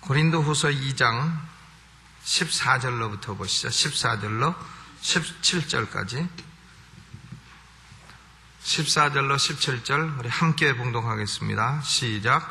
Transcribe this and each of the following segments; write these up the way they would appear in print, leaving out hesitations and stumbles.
고린도후서 2장 14절로부터 보시죠. 14절로 17절까지. 14절로 17절 우리 함께 봉독하겠습니다. 시작.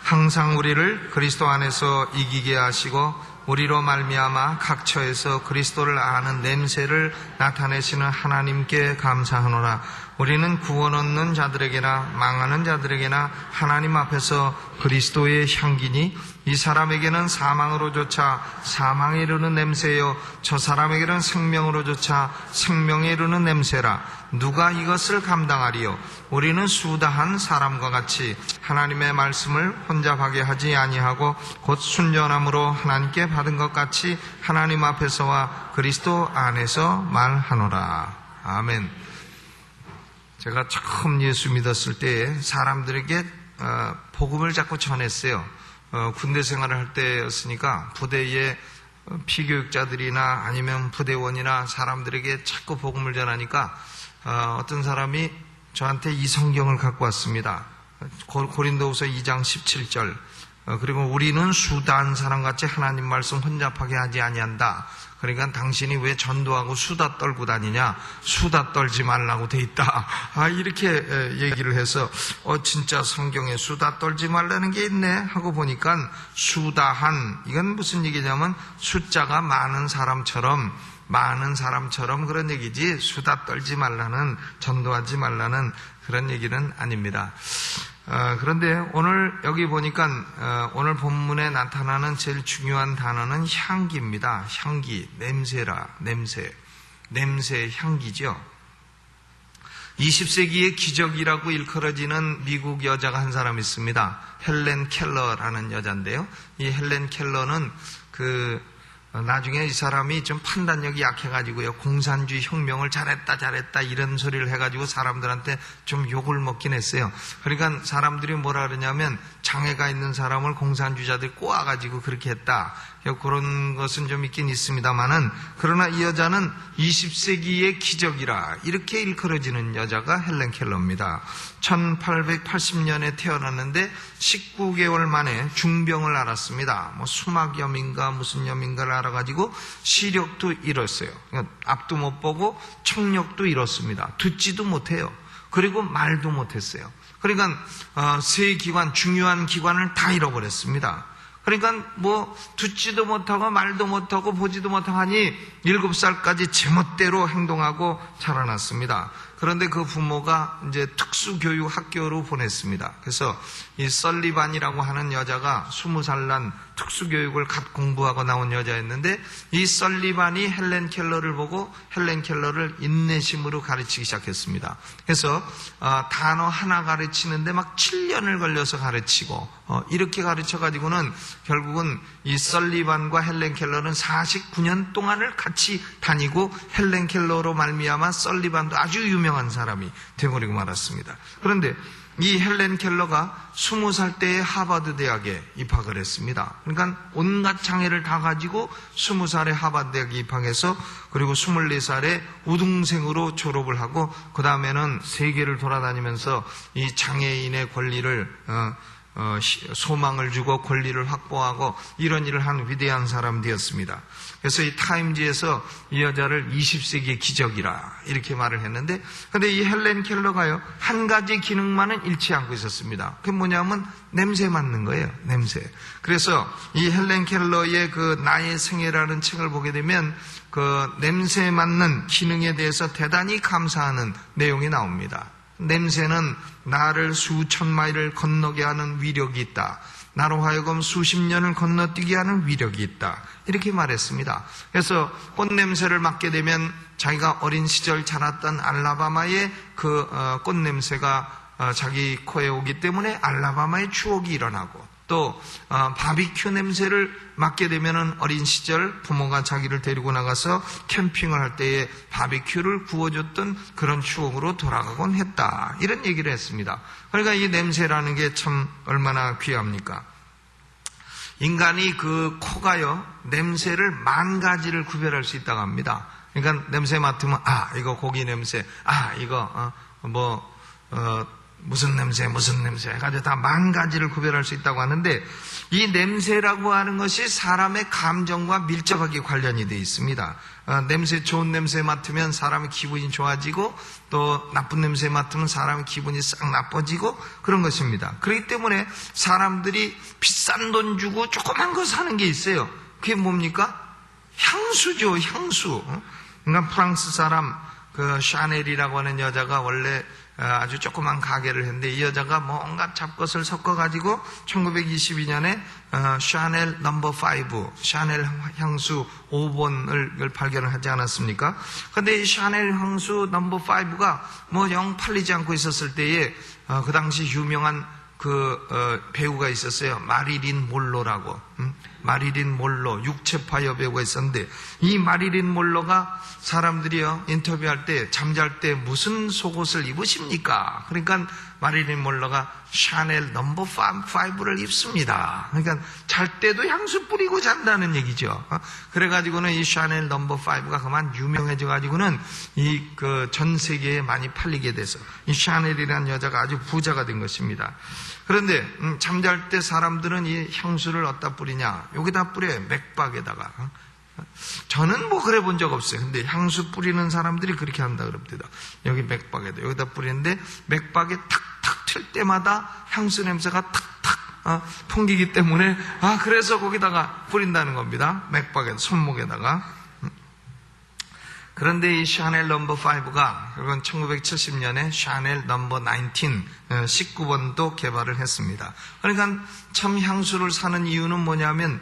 항상 우리를 그리스도 안에서 이기게 하시고 우리로 말미암아 각 처에서 그리스도를 아는 냄새를 나타내시는 하나님께 감사하노라. 우리는 구원 얻는 자들에게나 망하는 자들에게나 하나님 앞에서 그리스도의 향기니 이 사람에게는 사망으로조차 사망에 이르는 냄새요 저 사람에게는 생명으로조차 생명에 이르는 냄새라. 누가 이것을 감당하리요? 우리는 수다한 사람과 같이 하나님의 말씀을 혼잡하게 하지 아니하고 곧 순전함으로 하나님께 받은 것 같이 하나님 앞에서와 그리스도 안에서 말하노라. 아멘. 제가 처음 예수 믿었을 때 사람들에게 복음을 자꾸 전했어요. 군대 생활을 할 때였으니까 부대에 피교육자들이나 아니면 부대원이나 사람들에게 자꾸 복음을 전하니까 어떤 사람이 저한테 이 성경을 갖고 왔습니다. 고린도후서 2장 17절. 그리고 우리는 수다한 사람같이 하나님 말씀 혼잡하게 하지 아니한다. 그러니까 당신이 왜 전도하고 수다 떨고 다니냐? 수다 떨지 말라고 돼 있다. 이렇게 얘기를 해서 진짜 성경에 수다 떨지 말라는 게 있네 하고 보니까 수다한, 이건 무슨 얘기냐면 숫자가 많은 사람처럼 그런 얘기지 수다 떨지 말라는, 전도하지 말라는 그런 얘기는 아닙니다. 그런데 오늘 여기 보니까 오늘 본문에 나타나는 제일 중요한 단어는 향기입니다. 향기, 냄새라, 냄새, 향기죠. 20세기의 기적이라고 일컬어지는 미국 여자가 한 사람 있습니다. 헬렌 켈러라는 여자인데요. 이 헬렌 켈러는 나중에 이 사람이 좀 판단력이 약해가지고요, 공산주의 혁명을 잘했다 이런 소리를 해가지고 사람들한테 좀 욕을 먹긴 했어요. 그러니까 사람들이 뭐라 그러냐면 장애가 있는 사람을 공산주의자들이 꼬아가지고 그렇게 했다, 그런 것은 좀 있긴 있습니다만은, 그러나 이 여자는 20세기의 기적이라 이렇게 일컬어지는 여자가 헬렌 켈러입니다. 1880년에 태어났는데 19개월 만에 중병을 앓았습니다. 수막염인가 무슨 염인가를 앓아가지고 시력도 잃었어요. 그러니까 앞도 못 보고 청력도 잃었습니다. 듣지도 못해요. 그리고 말도 못했어요. 그러니까 세 기관, 중요한 기관을 다 잃어버렸습니다. 그러니까 듣지도 못하고 말도 못하고 보지도 못하니 7살까지 제멋대로 행동하고 자라났습니다. 그런데 그 부모가 이제 특수교육 학교로 보냈습니다. 그래서 이 설리반이라고 하는 여자가 20살 난 특수교육을 갓 공부하고 나온 여자였는데, 이 설리반이 헬렌 켈러를 보고 헬렌 켈러를 인내심으로 가르치기 시작했습니다. 그래서 단어 하나 가르치는데 막 7년을 걸려서 가르치고 이렇게 가르쳐가지고는 결국은 이 설리반과 헬렌 켈러는 49년 동안을 같이 다니고 헬렌 켈러로 말미암아 설리반도 아주 유명한 사람이 되어버리고 말았습니다. 그런데 이 헬렌 켈러가 20살 때에 하버드 대학에 입학을 했습니다. 그러니까 온갖 장애를 다 가지고 20살에 하버드 대학에 입학해서 그리고 24살에 우등생으로 졸업을 하고 그 다음에는 세계를 돌아다니면서 이 장애인의 권리를 소망을 주고 권리를 확보하고 이런 일을 한 위대한 사람 되었습니다. 그래서 이 타임지에서 이 여자를 20세기의 기적이라 이렇게 말을 했는데, 근데 이 헬렌 켈러가요, 한 가지 기능만은 잃지 않고 있었습니다. 그게 뭐냐면 냄새 맡는 거예요. 냄새. 그래서 이 헬렌 켈러의 나의 생애라는 책을 보게 되면 냄새 맡는 기능에 대해서 대단히 감사하는 내용이 나옵니다. 냄새는 나를 수천 마일을 건너게 하는 위력이 있다. 나로 하여금 수십 년을 건너뛰게 하는 위력이 있다. 이렇게 말했습니다. 그래서 꽃냄새를 맡게 되면 자기가 어린 시절 자랐던 알라바마의 꽃냄새가 자기 코에 오기 때문에 알라바마의 추억이 일어나고, 또 바비큐 냄새를 맡게 되면 어린 시절 부모가 자기를 데리고 나가서 캠핑을 할 때에 바비큐를 구워줬던 그런 추억으로 돌아가곤 했다. 이런 얘기를 했습니다. 그러니까 이 냄새라는 게 참 얼마나 귀합니까? 인간이 코가요, 냄새를 10,000가지를 구별할 수 있다고 합니다. 그러니까 냄새 맡으면 이거 고기 냄새, 이거 무슨 냄새 해가지고 다 10,000가지를 구별할 수 있다고 하는데, 이 냄새라고 하는 것이 사람의 감정과 밀접하게 관련이 되어 있습니다. 좋은 냄새 맡으면 사람의 기분이 좋아지고, 또 나쁜 냄새 맡으면 사람의 기분이 싹 나빠지고 그런 것입니다. 그렇기 때문에 사람들이 비싼 돈 주고 조그만 거 사는 게 있어요. 그게 뭡니까? 향수죠, 향수. 그러니까 프랑스 사람 그 샤넬이라고 하는 여자가 원래 아주 조그만 가게를 했는데, 이 여자가 뭐 온갖 잡것을 섞어가지고 1922년에 샤넬 넘버 5, 샤넬 향수 5번을 발견을 하지 않았습니까? 근데 이 샤넬 향수 넘버 5가 뭐 영 팔리지 않고 있었을 때에 그 당시 유명한 배우가 있었어요. 마릴린 몰로라고. 마릴린 몰로, 육체파 여배우가 있었는데, 이 마릴린 몰로가 사람들이요, 인터뷰할 때, 잠잘 때 무슨 속옷을 입으십니까? 그러니까 마릴린 몰로가 샤넬 넘버 5를 입습니다. 그러니까 잘 때도 향수 뿌리고 잔다는 얘기죠. 그래가지고는 이 샤넬 넘버 5가 그만 유명해져가지고는 전 세계에 많이 팔리게 돼서 이 샤넬이라는 여자가 아주 부자가 된 것입니다. 그런데 잠잘 때 사람들은 이 향수를 어디다 뿌리냐? 여기다 뿌려요. 맥박에다가. 저는 뭐 그래 본 적 없어요. 근데 향수 뿌리는 사람들이 그렇게 한다 그럽니다. 여기 맥박에다 여기다 뿌리는데, 맥박에 탁탁 튈 때마다 향수 냄새가 탁탁 풍기기 때문에 그래서 거기다가 뿌린다는 겁니다. 맥박에, 손목에다가. 그런데 이 샤넬 넘버 5가 그건 1970년에 샤넬 넘버 19번도 개발을 했습니다. 그러니까 참 향수를 사는 이유는 뭐냐면,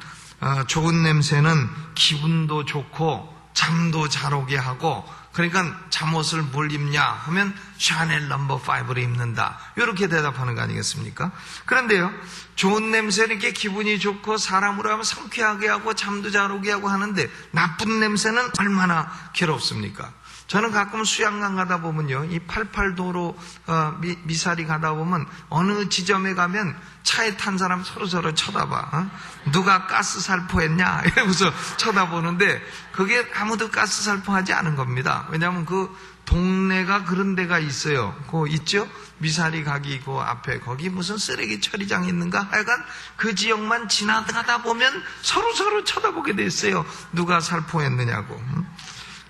좋은 냄새는 기분도 좋고 잠도 잘 오게 하고, 그러니까 잠옷을 뭘 입냐 하면 샤넬 넘버 5를 입는다, 이렇게 대답하는 거 아니겠습니까? 그런데요, 좋은 냄새는 이렇게 기분이 좋고 사람으로 하면 상쾌하게 하고 잠도 잘 오게 하고 하는데, 나쁜 냄새는 얼마나 괴롭습니까? 저는 가끔 수양강 가다 보면요, 이 88도로 미사리 가다 보면 어느 지점에 가면 차에 탄 사람 서로 쳐다봐. 누가 가스 살포했냐 이러면서 쳐다보는데, 그게 아무도 가스 살포하지 않은 겁니다. 왜냐하면 그 동네가 그런 데가 있어요. 그거 있죠? 미사리 가기 그 앞에 거기 무슨 쓰레기 처리장 있는가? 하여간 그 지역만 지나가다 보면 서로 쳐다보게 돼 있어요. 누가 살포했느냐고.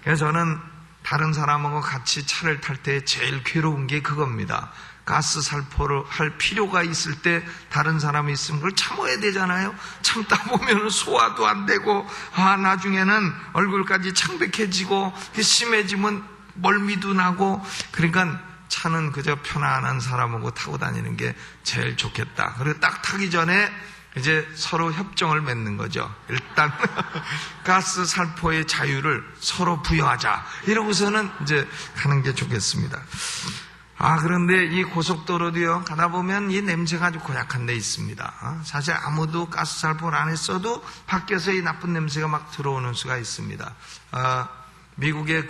그래서 저는 다른 사람하고 같이 차를 탈 때 제일 괴로운 게 그겁니다. 가스 살포를 할 필요가 있을 때 다른 사람이 있으면 그걸 참아야 되잖아요. 참다 보면 소화도 안 되고, 나중에는 얼굴까지 창백해지고, 심해지면 멀미도 나고. 그러니까 차는 그저 편안한 사람하고 타고 다니는 게 제일 좋겠다. 그리고 딱 타기 전에 이제 서로 협정을 맺는 거죠. 일단 가스 살포의 자유를 서로 부여하자, 이러고서는 이제 가는 게 좋겠습니다. 그런데 이 고속도로도요, 가다 보면 이 냄새가 아주 고약한 데 있습니다. 사실 아무도 가스 살포를 안 했어도 밖에서 이 나쁜 냄새가 막 들어오는 수가 있습니다. 미국의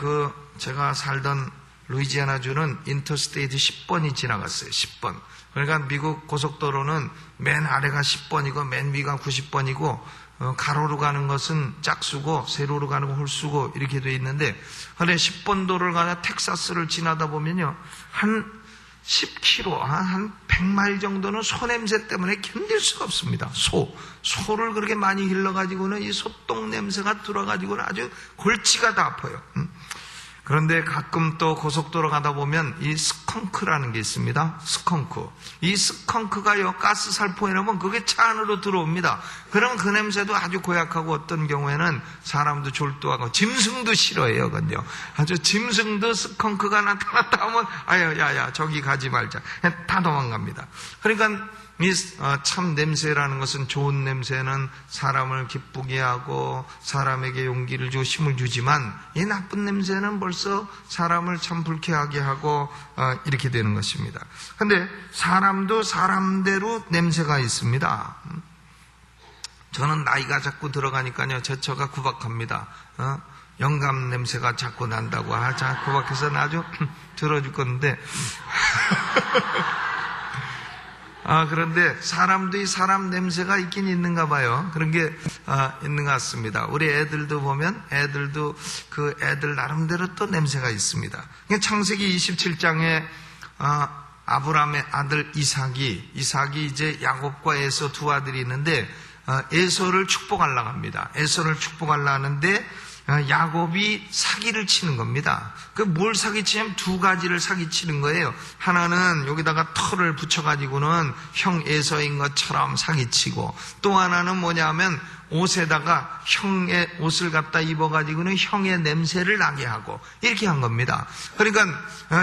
제가 살던 루이지애나주는 인터스테이트 10번이 지나갔어요. 10번. 그러니까 미국 고속도로는 맨 아래가 10번이고 맨 위가 90번이고, 가로로 가는 것은 짝수고 세로로 가는 건 홀수고 이렇게 돼 있는데, 근데 10번 도로를 가다 텍사스를 지나다 보면요, 한 10km, 한 100마일 정도는 소 냄새 때문에 견딜 수가 없습니다. 소를 그렇게 많이 길러가지고는 이 소똥 냄새가 들어가지고는 아주 골치가 다 아파요. 그런데 가끔 또 고속도로 가다 보면 이 스컹크라는 게 있습니다. 스컹크. 이 스컹크가요, 가스 살포해 놓으면 그게 차 안으로 들어옵니다. 그러면 그 냄새도 아주 고약하고, 어떤 경우에는 사람도 졸도하고 짐승도 싫어해요. 근데요, 아주 짐승도 스컹크가 나타났다 하면 야야 저기 가지 말자, 다 도망갑니다. 그러니까 참 냄새라는 것은, 좋은 냄새는 사람을 기쁘게 하고 사람에게 용기를 주고 힘을 주지만, 이 나쁜 냄새는 벌써 사람을 참 불쾌하게 하고 이렇게 되는 것입니다. 그런데 사람도 사람대로 냄새가 있습니다. 저는 나이가 자꾸 들어가니까요, 제 처가 구박합니다. 영감 냄새가 자꾸 난다고. 구박해서 나 아주 들어줄 건데 그런데 사람도 이 사람 냄새가 있긴 있는가 봐요. 그런 게 있는 것 같습니다. 우리 애들도 보면 애들도 애들 나름대로 또 냄새가 있습니다. 창세기 27장에 아브라함의 아들 이삭이 이제 야곱과 에서 두 아들이 있는데 에서를 축복하려고 합니다. 에서를 축복하려고 하는데 야곱이 사기를 치는 겁니다. 그 뭘 사기치냐면 두 가지를 사기치는 거예요. 하나는 여기다가 털을 붙여가지고는 형 에서인 것처럼 사기치고, 또 하나는 뭐냐면 옷에다가 형의 옷을 갖다 입어가지고는 형의 냄새를 나게 하고, 이렇게 한 겁니다. 그러니까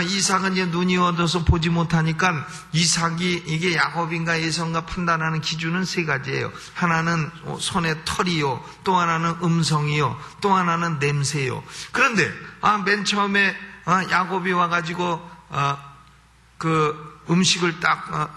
이삭은 이제 눈이 어두워서 보지 못하니까 이삭이 이게 야곱인가 에서인가 판단하는 기준은 세 가지예요. 하나는 손에 털이요, 또 하나는 음성이요, 또 하나는 냄새요. 그런데 맨 처음에 야곱이 와가지고 그 음식을 딱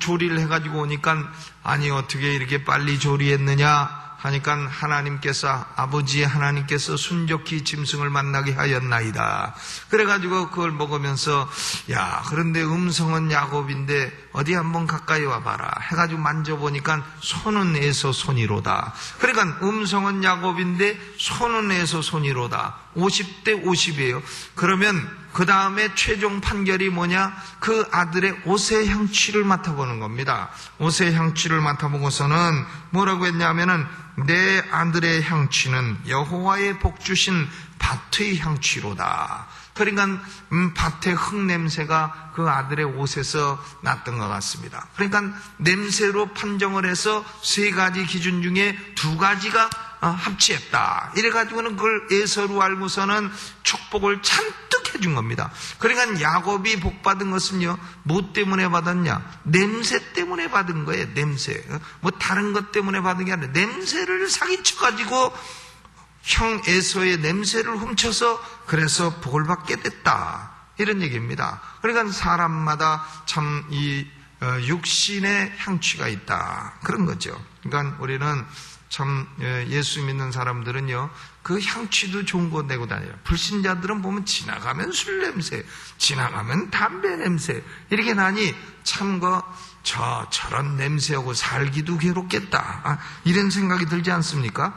조리를 해가지고 오니까, 아니 어떻게 이렇게 빨리 조리했느냐 하니까 하나님께서, 아버지 하나님께서 순적히 짐승을 만나게 하였나이다. 그래가지고 그걸 먹으면서, 야, 그런데 음성은 야곱인데 어디 한번 가까이 와봐라 해가지고 만져보니까 손은 에서 손이로다. 그러니까 음성은 야곱인데 손은 에서 손이로다. 50대 50이에요. 그러면 그 다음에 최종 판결이 뭐냐? 그 아들의 옷의 향취를 맡아보는 겁니다. 옷의 향취를 맡아보고서는 뭐라고 했냐면은, 내 아들의 향취는 여호와의 복 주신 밭의 향취로다. 그러니까 밭의 흙냄새가 그 아들의 옷에서 났던 것 같습니다. 그러니까 냄새로 판정을 해서 세 가지 기준 중에 두 가지가 합치했다. 이래가지고는 그걸 에서로 알고서는 축복을 잔뜩 해준 겁니다. 그러니까 야곱이 복 받은 것은요, 뭐 때문에 받았냐? 냄새 때문에 받은 거예요. 냄새. 뭐 다른 것 때문에 받은 게 아니라 냄새를 사기쳐가지고 형 에서의 냄새를 훔쳐서 그래서 복을 받게 됐다. 이런 얘기입니다. 그러니까 사람마다 참 이 육신의 향취가 있다. 그런 거죠. 그러니까 우리는 참 예수 믿는 사람들은요, 그 향취도 좋은 거 내고 다녀요. 불신자들은 보면 지나가면 술 냄새, 지나가면 담배 냄새 이렇게 나니 참 저런 냄새하고 살기도 괴롭겠다, 이런 생각이 들지 않습니까?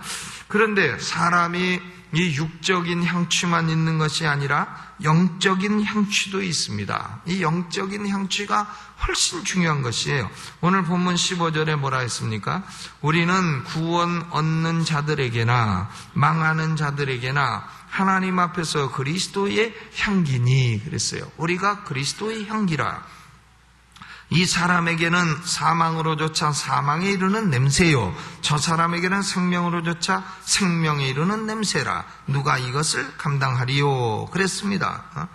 그런데 사람이 이 육적인 향취만 있는 것이 아니라 영적인 향취도 있습니다. 이 영적인 향취가 훨씬 중요한 것이에요. 오늘 본문 15절에 뭐라 했습니까? 우리는 구원 얻는 자들에게나 망하는 자들에게나 하나님 앞에서 그리스도의 향기니 그랬어요. 우리가 그리스도의 향기라. 이 사람에게는 사망으로조차 사망에 이르는 냄새요, 저 사람에게는 생명으로조차 생명에 이르는 냄새라. 누가 이것을 감당하리요? 그랬습니다.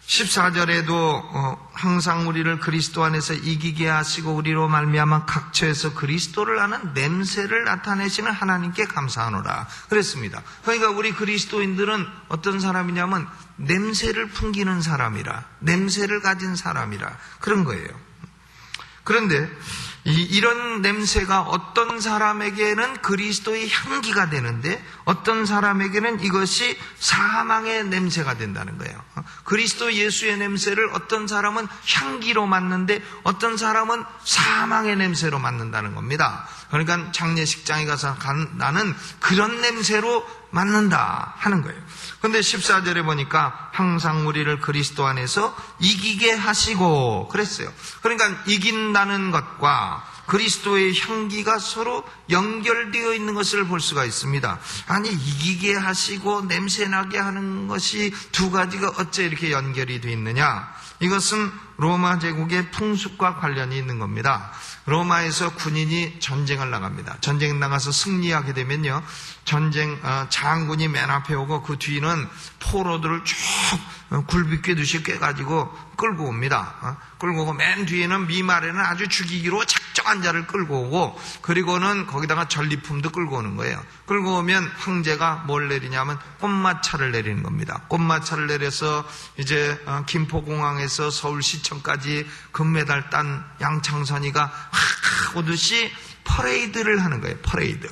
14절에도 항상 우리를 그리스도 안에서 이기게 하시고 우리로 말미암아 각처에서 그리스도를 아는 냄새를 나타내시는 하나님께 감사하노라 그랬습니다. 그러니까 우리 그리스도인들은 어떤 사람이냐면 냄새를 풍기는 사람이라, 냄새를 가진 사람이라 그런 거예요. 그런데 이런 냄새가 어떤 사람에게는 그리스도의 향기가 되는데 어떤 사람에게는 이것이 사망의 냄새가 된다는 거예요. 그리스도 예수의 냄새를 어떤 사람은 향기로 맡는데 어떤 사람은 사망의 냄새로 맡는다는 겁니다. 그러니까 장례식장에 가서 나는 그런 냄새로 맡는다 하는 거예요. 그런데 14절에 보니까 항상 우리를 그리스도 안에서 이기게 하시고 그랬어요. 그러니까 이긴다는 것과 그리스도의 향기가 서로 연결되어 있는 것을 볼 수가 있습니다. 아니, 이기게 하시고 냄새나게 하는 것이 두 가지가 어째 이렇게 연결이 되어 있느냐? 이것은 로마 제국의 풍습과 관련이 있는 겁니다. 로마에서 군인이 전쟁을 나갑니다. 전쟁 나가서 승리하게 되면요, 장군이 맨 앞에 오고 그 뒤는 포로들을 쭉 굴비꿰듯이 꿰가지고 끌고 옵니다. 끌고 오고 맨 뒤에는 미말에는 아주 죽이기로 작정한 자를 끌고 오고, 그리고는 거기다가 전리품도 끌고 오는 거예요. 끌고 오면 황제가 뭘 내리냐면 꽃마차를 내리는 겁니다. 꽃마차를 내려서 이제 김포공항에서 서울시청까지 금메달 딴 양창선이가 확 오듯이 퍼레이드를 하는 거예요. 퍼레이드.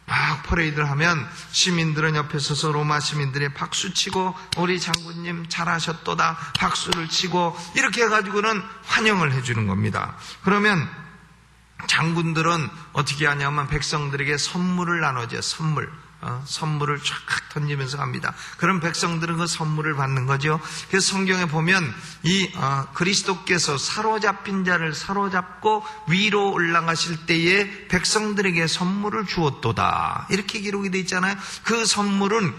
막 퍼레이드를 하면 시민들은 옆에 서서 로마 시민들이 박수치고 우리 장군님 잘하셨도다 박수를 치고 이렇게 해가지고는 환영을 해주는 겁니다. 그러면 장군들은 어떻게 하냐면 백성들에게 선물을 나눠줘요. 선물. 선물을 쫙 던지면서 갑니다. 그럼 백성들은 그 선물을 받는 거죠. 그래서 성경에 보면 이 그리스도께서 사로잡힌 자를 사로잡고 위로 올라가실 때에 백성들에게 선물을 주었도다, 이렇게 기록이 되어 있잖아요. 그 선물은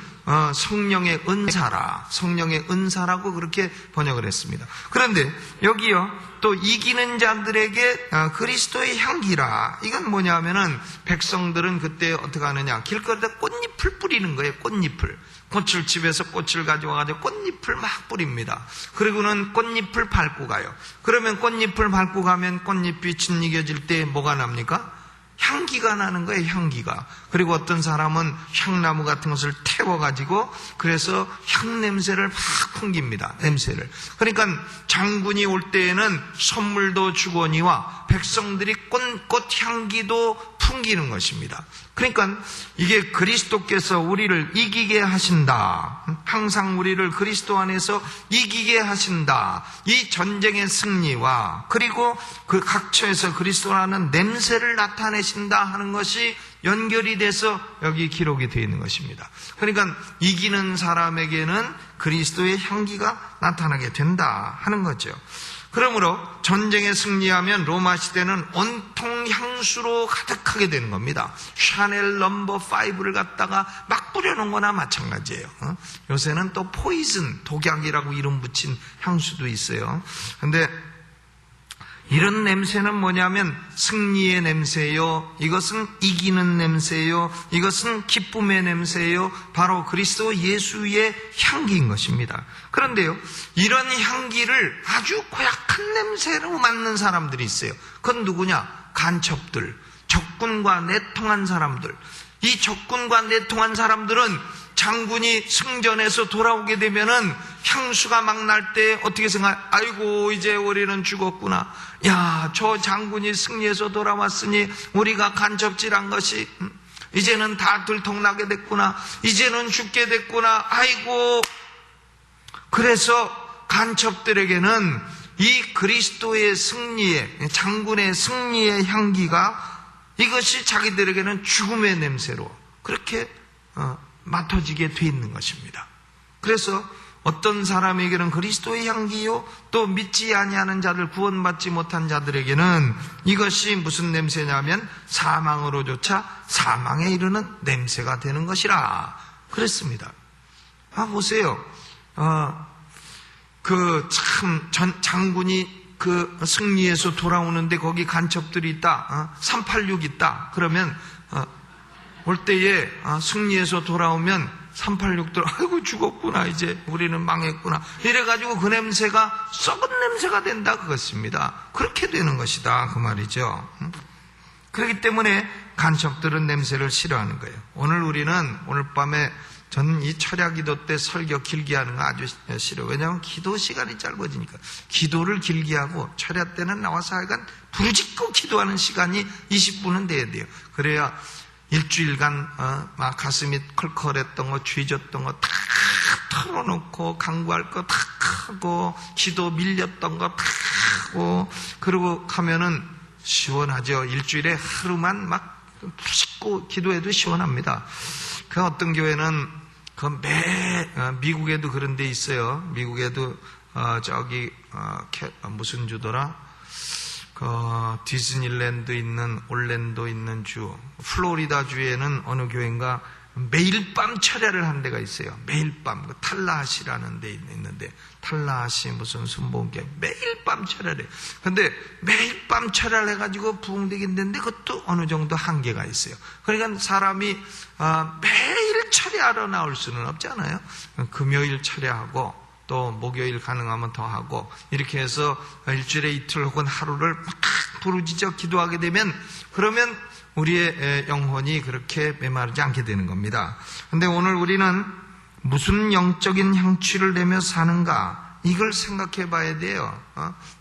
성령의 은사라, 성령의 은사라고 그렇게 번역을 했습니다. 그런데 여기요, 또 이기는 자들에게 그리스도의 향기라. 이건 뭐냐면은 백성들은 그때 어떻게 하느냐, 길거리에 꽃잎을 뿌리는 거예요. 꽃잎을, 꽃을 집에서 꽃을 가져와가지고 꽃잎을 막 뿌립니다. 그리고는 꽃잎을 밟고 가요. 그러면 꽃잎을 밟고 가면 꽃잎이 짓이겨질 때 뭐가 납니까? 향기가 나는 거예요, 향기가. 그리고 어떤 사람은 향나무 같은 것을 태워가지고 그래서 향냄새를 막 풍깁니다, 냄새를. 그러니까 장군이 올 때에는 선물도 주거니와 백성들이 꽃향기도 풍기는 것입니다. 그러니까 이게 그리스도께서 우리를 이기게 하신다, 항상 우리를 그리스도 안에서 이기게 하신다, 이 전쟁의 승리와 그리고 그 각처에서 그리스도라는 냄새를 나타내신다 하는 것이 연결이 돼서 여기 기록이 되어 있는 것입니다. 그러니까 이기는 사람에게는 그리스도의 향기가 나타나게 된다 하는 거죠. 그러므로 전쟁에 승리하면 로마 시대는 온통 향수로 가득하게 되는 겁니다. 샤넬 넘버 5를 갖다가 막 뿌려놓은 거나 마찬가지예요. 요새는 또 포이즌, 독약이라고 이름 붙인 향수도 있어요. 근데 이런 냄새는 뭐냐면 승리의 냄새요, 이것은 이기는 냄새요, 이것은 기쁨의 냄새요, 바로 그리스도 예수의 향기인 것입니다. 그런데요, 이런 향기를 아주 고약한 냄새로 맡는 사람들이 있어요. 그건 누구냐? 간첩들, 적군과 내통한 사람들. 이 적군과 내통한 사람들은 장군이 승전에서 돌아오게 되면은 향수가 막 날 때 어떻게 생각해? 아이고, 이제 우리는 죽었구나. 야, 저 장군이 승리해서 돌아왔으니 우리가 간첩질한 것이 이제는 다 들통나게 됐구나. 이제는 죽게 됐구나. 아이고. 그래서 간첩들에게는 이 그리스도의 승리의, 장군의 승리의 향기가, 이것이 자기들에게는 죽음의 냄새로 그렇게 맡아지게 돼 있는 것입니다. 그래서 어떤 사람에게는 그리스도의 향기요, 또 믿지 아니하는 자들, 구원받지 못한 자들에게는 이것이 무슨 냄새냐면 사망으로조차 사망에 이르는 냄새가 되는 것이라 그랬습니다. 보세요. 장군이 그 승리해서 돌아오는데 거기 간첩들이 있다, 386 있다. 그러면 올 때에 승리해서 돌아오면 386들 아이고 죽었구나, 이제 우리는 망했구나, 이래가지고 그 냄새가 썩은 냄새가 된다, 그것입니다. 그렇게 되는 것이다, 그 말이죠. 그렇기 때문에 간첩들은 냄새를 싫어하는 거예요. 오늘 밤에 저는 이 철야 기도 때 설교 길게 하는 거 아주 싫어요. 왜냐하면 기도 시간이 짧아지니까. 기도를 길게 하고 철야 때는 나와서 하여간 부르짖고 기도하는 시간이 20분은 돼야 돼요. 그래야 일주일간 막 가슴이 컬컬했던 거, 죄졌던 거 다 털어놓고 강구할 거 다 하고 기도 밀렸던 거 다 하고 그러고 가면은 시원하죠. 일주일에 하루만 막 씻고 기도해도 시원합니다. 그 어떤 교회는 미국에도 그런 데 있어요. 미국에도 무슨 주더라? 디즈니랜드 있는 올랜도 있는 주, 플로리다 주에는 어느 교회인가 매일 밤 철야를 하는 데가 있어요. 매일 밤, 탈라하시라는 데 있는데, 탈라하시 무슨 순복음교회 매일 밤 철야를 해요. 근데 매일 밤 철야를 해가지고 부흥되게 되는데 그것도 어느 정도 한계가 있어요. 그러니까 사람이 매일 철야하러 나올 수는 없잖아요. 금요일 철야하고 또 목요일 가능하면 더 하고 이렇게 해서 일주일에 이틀 혹은 하루를 막 부르짖어 기도하게 되면, 그러면 우리의 영혼이 그렇게 메마르지 않게 되는 겁니다. 그런데 오늘 우리는 무슨 영적인 향취를 내며 사는가, 이걸 생각해 봐야 돼요.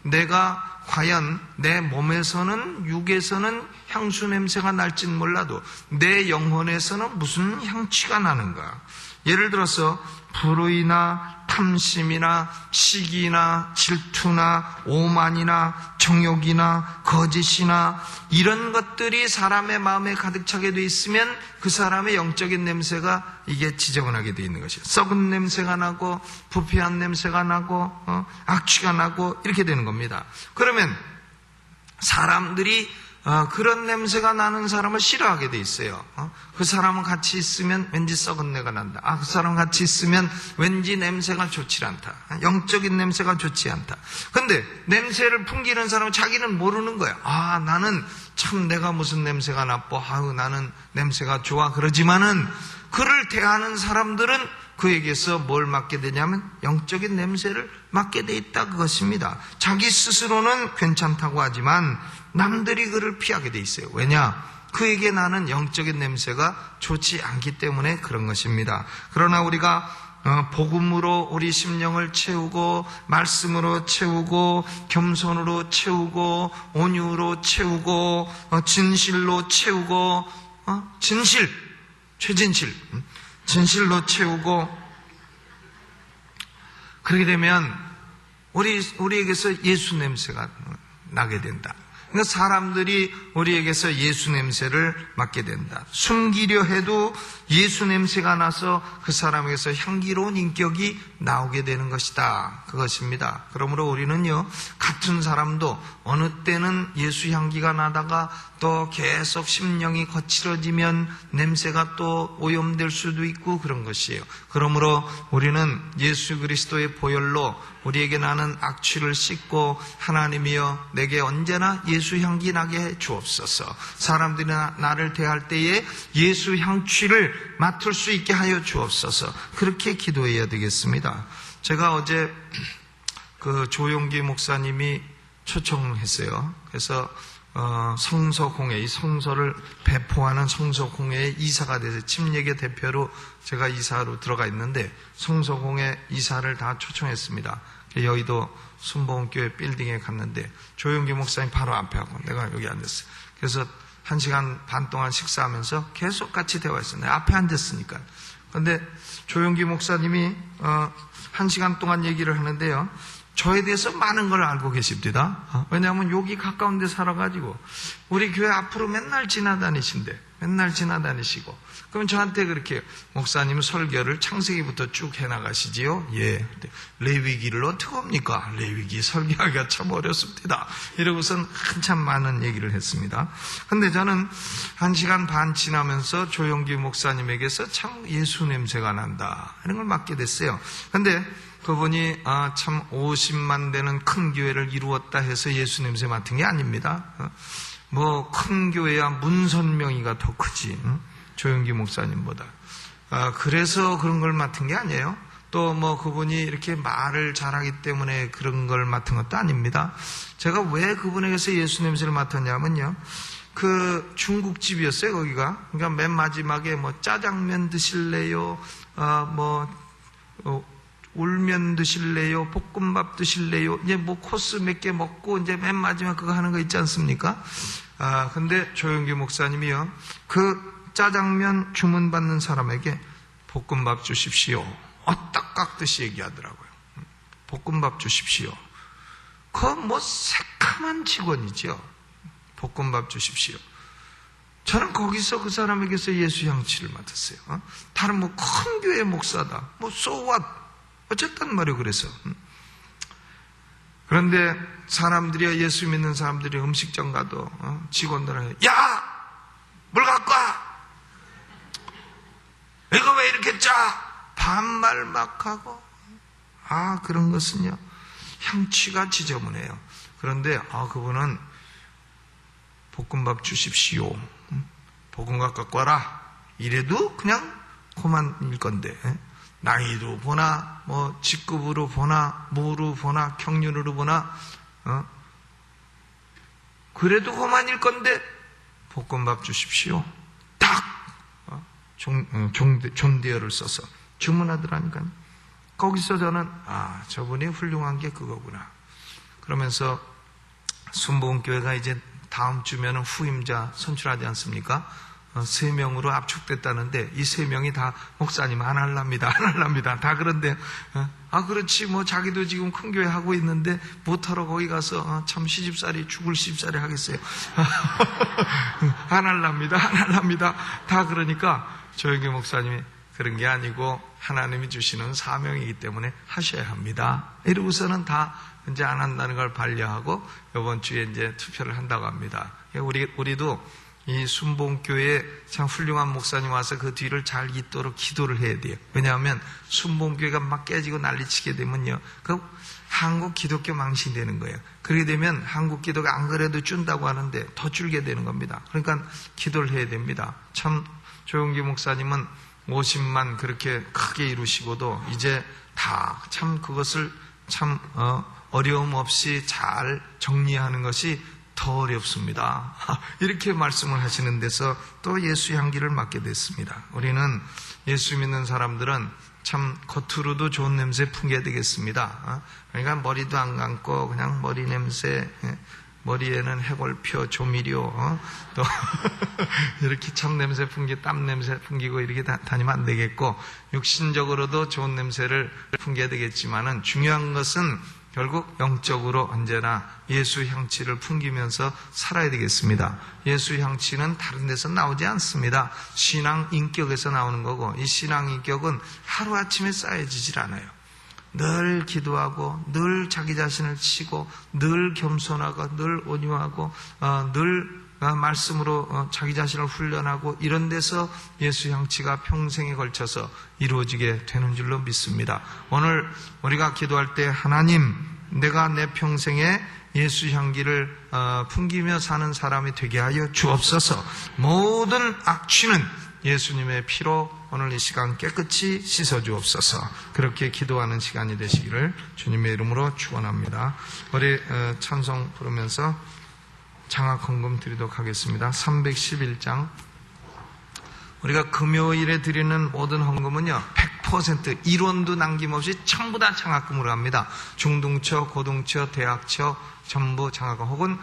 내가 과연 내 몸에서는, 육에서는 향수 냄새가 날진 몰라도 내 영혼에서는 무슨 향취가 나는가, 예를 들어서 불의나 탐심이나 시기나 질투나 오만이나 정욕이나 거짓이나 이런 것들이 사람의 마음에 가득 차게 돼 있으면 그 사람의 영적인 냄새가 이게 지저분하게 돼 있는 것이에요. 썩은 냄새가 나고 부패한 냄새가 나고 악취가 나고 이렇게 되는 겁니다. 그러면 사람들이 그런 냄새가 나는 사람을 싫어하게 돼 있어요. 그 사람은 같이 있으면 왠지 썩은 내가 난다. 그 사람 같이 있으면 왠지 냄새가 좋지 않다. 영적인 냄새가 좋지 않다. 근데 냄새를 풍기는 사람은 자기는 모르는 거야. 나는 참 내가 무슨 냄새가 나빠. 나는 냄새가 좋아. 그러지만은 그를 대하는 사람들은 그에게서 뭘 맡게 되냐면 영적인 냄새를 맡게 돼 있다, 그것입니다. 자기 스스로는 괜찮다고 하지만 남들이 그를 피하게 돼 있어요. 왜냐? 그에게 나는 영적인 냄새가 좋지 않기 때문에 그런 것입니다. 그러나 우리가 복음으로 우리 심령을 채우고 말씀으로 채우고 겸손으로 채우고 온유로 채우고 진실로 채우고 진실로 채우고 그렇게 되면 우리에게서 예수 냄새가 나게 된다. 그러니까 사람들이 우리에게서 예수 냄새를 맡게 된다. 숨기려 해도 예수 냄새가 나서 그 사람에게서 향기로운 인격이 나오게 되는 것이다. 그것입니다. 그러므로 우리는요, 같은 사람도 어느 때는 예수 향기가 나다가 또 계속 심령이 거칠어지면 냄새가 또 오염될 수도 있고 그런 것이에요. 그러므로 우리는 예수 그리스도의 보혈로 우리에게 나는 악취를 씻고 하나님이여 내게 언제나 예수 향기 나게 해 주옵소서. 사람들이 나를 대할 때에 예수 향취를 맡을 수 있게 하여 주옵소서. 그렇게 기도해야 되겠습니다. 제가 어제 그 조용기 목사님이 초청했어요. 그래서 성서공회, 이 성서를 배포하는 성서공회의 이사가 돼서 침례교 대표로 제가 이사로 들어가 있는데 성서공회 이사를 다 초청했습니다. 여의도 순복음교회 빌딩에 갔는데 조용기 목사님 바로 앞에 하고 내가 여기 앉았어요. 그래서 1시간 반 동안 식사하면서 계속 같이 대화했어요. 내가 앞에 앉았으니까. 그런데 조용기 목사님이 1시간 동안 얘기를 하는데요, 저에 대해서 많은 걸 알고 계십니다. 왜냐하면 여기 가까운 데 살아가지고 우리 교회 앞으로 맨날 지나다니시고 그럼 저한테 그렇게 목사님 설교를 창세기부터 쭉 해나가시지요? 예. 레위기를 어떻게 합니까? 레위기 설교하기가 참 어렵습니다. 이러고선 한참 많은 얘기를 했습니다. 근데 저는 1시간 반 지나면서 조용기 목사님에게서 참 예수 냄새가 난다 이런 걸 맡게 됐어요. 근데 그분이 참 50만 되는 큰 교회를 이루었다 해서 예수 냄새 맡은 게 아닙니다. 뭐 큰 교회야 문선명이가 더 크지, 조용기 목사님보다. 그래서 그런 걸 맡은 게 아니에요. 또 뭐 그분이 이렇게 말을 잘하기 때문에 그런 걸 맡은 것도 아닙니다. 제가 왜 그분에게서 예수 냄새를 맡았냐면요, 그 중국집이었어요, 거기가. 그러니까 맨 마지막에 뭐 짜장면 드실래요? 울면 드실래요? 볶음밥 드실래요? 이제 뭐 코스 몇 개 먹고 이제 맨 마지막 그거 하는 거 있지 않습니까? 근데 조용기 목사님이요, 그 짜장면 주문받는 사람에게 볶음밥 주십시오. 딱 깎듯이 얘기하더라고요. 볶음밥 주십시오. 그건 뭐 새카만 직원이죠. 볶음밥 주십시오. 저는 거기서 그 사람에게서 예수 향취를 맡았어요. 다른 뭐 큰 교회 목사다. 뭐 so what? 어쨌든 말이에요. 그래서 그런데 사람들이야, 예수 믿는 사람들이 음식점 가도 직원들은 야! 뭘 갖고 와! 이거 왜 이렇게 짜? 반말 막 하고. 그런 것은요, 향취가 지저분해요. 그런데 그분은 볶음밥 주십시오. 볶음밥 갖고 와라. 이래도 그냥 그만일 건데, 나이로 보나 뭐 직급으로 보나 뭐로 보나 경륜으로 보나 그래도 그만일 건데 볶음밥 주십시오. 딱 존대어를 써서 주문하더라니까요. 거기서 저는 저분이 훌륭한 게 그거구나. 그러면서 순복음교회가 이제 다음 주면은 후임자 선출하지 않습니까? 3명으로 압축됐다는데 이 3명이 다 목사님 안 할랍니다. 안 할랍니다. 다 그런데 그렇지 뭐 자기도 지금 큰 교회 하고 있는데 못하러 거기 가서 참 시집살이 죽을 시집살이 하겠어요. 안 할랍니다. 안 할랍니다. 다 그러니까 조영기 목사님이 그런 게 아니고 하나님이 주시는 사명이기 때문에 하셔야 합니다. 이러고서는 다 이제 안 한다는 걸 반려하고 이번 주에 이제 투표를 한다고 합니다. 우리도 이 순봉교회에 참 훌륭한 목사님 와서 그 뒤를 잘 잇도록 기도를 해야 돼요. 왜냐하면 순봉교회가 막 깨지고 난리치게 되면요, 그 한국 기독교 망신이 되는 거예요. 그렇게 되면 한국 기독가 안 그래도 준다고 하는데 더 줄게 되는 겁니다. 그러니까 기도를 해야 됩니다. 참 조용기 목사님은 50만 그렇게 크게 이루시고도 이제 다 참 그것을 참 어려움 없이 잘 정리하는 것이 더 어렵습니다. 이렇게 말씀을 하시는 데서 또 예수 향기를 맡게 됐습니다. 우리는 예수 믿는 사람들은 참 겉으로도 좋은 냄새 풍겨야 되겠습니다. 그러니까 머리도 안 감고 그냥 머리 냄새, 머리에는 해골표, 조미료, 또 이렇게 참 냄새 풍기, 땀 냄새 풍기고 이렇게 다니면 안 되겠고, 육신적으로도 좋은 냄새를 풍겨야 되겠지만은 중요한 것은 결국 영적으로 언제나 예수 향취를 풍기면서 살아야 되겠습니다. 예수 향취는 다른 데서 나오지 않습니다. 신앙 인격에서 나오는 거고, 이 신앙 인격은 하루아침에 쌓여지질 않아요. 늘 기도하고 늘 자기 자신을 치고 늘 겸손하고 늘 온유하고 늘 말씀으로 자기 자신을 훈련하고 이런 데서 예수 향취가 평생에 걸쳐서 이루어지게 되는 줄로 믿습니다. 오늘 우리가 기도할 때 하나님, 내가 내 평생에 예수 향기를 풍기며 사는 사람이 되게 하여 주옵소서. 모든 악취는 예수님의 피로 오늘 이 시간 깨끗이 씻어주옵소서. 그렇게 기도하는 시간이 되시기를 주님의 이름으로 축원합니다. 우리 찬송 부르면서 장학 헌금 드리도록 하겠습니다. 311장. 우리가 금요일에 드리는 모든 헌금은요 100% 일원도 남김없이 전부 다 장학금으로 합니다. 중등처, 고등처, 대학처 전부 장학금, 혹은